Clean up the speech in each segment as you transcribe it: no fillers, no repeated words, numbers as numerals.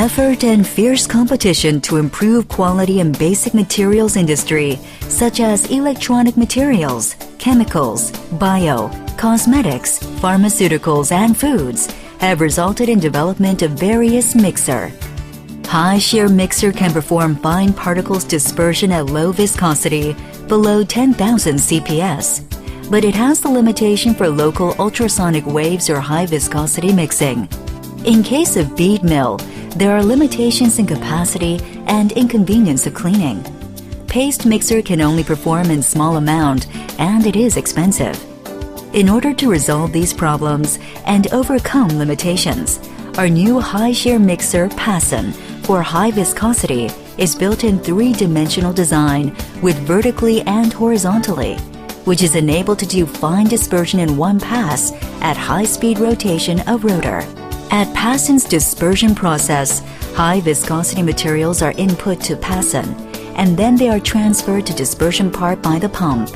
Effort and fierce competition to improve quality in basic materials industry, such as electronic materials, chemicals, bio, cosmetics, pharmaceuticals, and foods, have resulted in development of various mixer. High shear mixer can perform fine particles dispersion at low viscosity, below 10,000 CPS, but it has the limitation for local ultrasonic waves or high viscosity mixing. In case of bead mill, there are limitations in capacity and inconvenience of cleaning. Paste mixer can only perform in small amount, and it is expensive. In order to resolve these problems and overcome limitations, our new high shear mixer Passon for high viscosity is built in three-dimensional design with vertically and horizontally, which is enabled to do fine dispersion in one pass at high speed rotation of rotor. At Passon's dispersion process, high viscosity materials are input to Passon, and then they are transferred to dispersion part by the pump.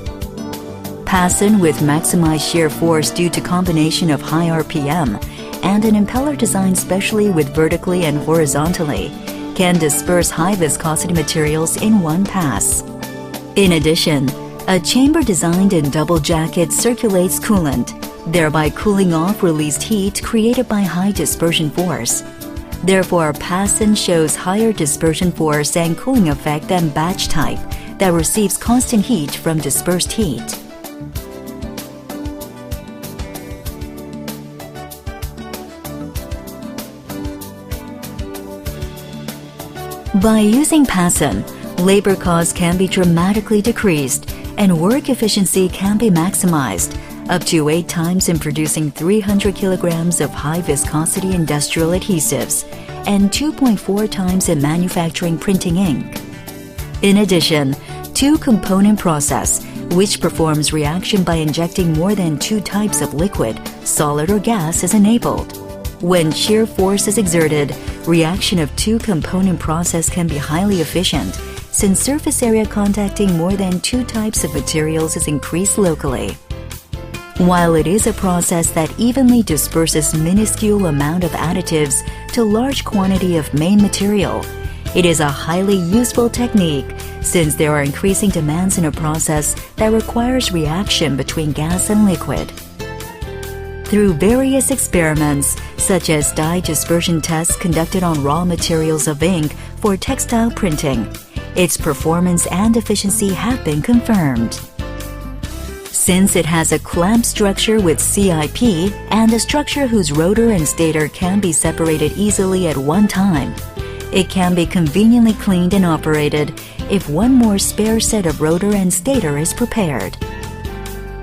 Passon, with maximized shear force due to combination of high RPM and an impeller designed specially with vertically and horizontally, can disperse high viscosity materials in one pass. In addition, a chamber designed in double jacket circulates coolant, thereby cooling off released heat created by high dispersion force. Therefore, Passon shows higher dispersion force and cooling effect than batch type that receives constant heat from dispersed heat. By using Passon, labor costs can be dramatically decreased and work efficiency can be maximized, up to 8 times in producing 300 kilograms of high viscosity industrial adhesives and 2.4 times in manufacturing printing ink. In addition, two-component process, which performs reaction by injecting more than 2 types of liquid, solid or gas, is enabled. When shear force is exerted, reaction of two-component process can be highly efficient since surface area contacting more than 2 types of materials is increased locally. While it is a process that evenly disperses minuscule amount of additives to large quantity of main material, it is a highly useful technique since there are increasing demands in a process that requires reaction between gas and liquid. Through various experiments, such as dye dispersion tests conducted on raw materials of ink for textile printing, its performance and efficiency have been confirmed. Since it has a clamp structure with CIP and a structure whose rotor and stator can be separated easily at one time, it can be conveniently cleaned and operated if one more spare set of rotor and stator is prepared.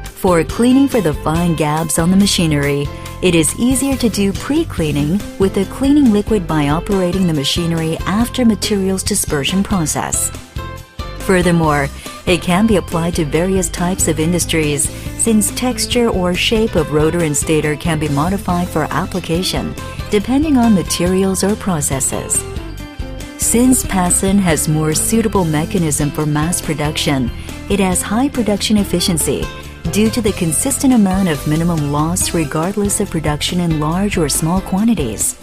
For cleaning for the fine gaps on the machinery, it is easier to do pre-cleaning with a cleaning liquid by operating the machinery after materials dispersion process. Furthermore, it can be applied to various types of industries since texture or shape of rotor and stator can be modified for application depending on materials or processes. Since Passon has more suitable mechanism for mass production, it has high production efficiency due to the consistent amount of minimum loss regardless of production in large or small quantities.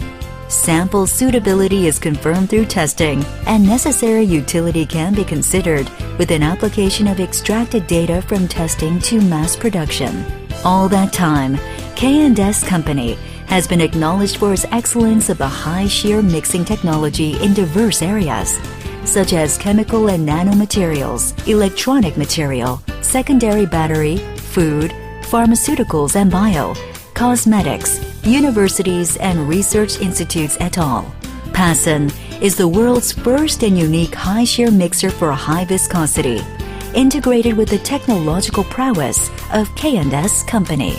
Sample suitability is confirmed through testing, and necessary utility can be considered with an application of extracted data from testing to mass production. All that time, K&S Company has been acknowledged for its excellence of the high shear mixing technology in diverse areas, such as chemical and nanomaterials, electronic material, secondary battery, food, pharmaceuticals and bio, cosmetics, universities and research institutes et al. Passon is the world's first and unique high shear mixer for high viscosity, integrated with the technological prowess of K&S Company.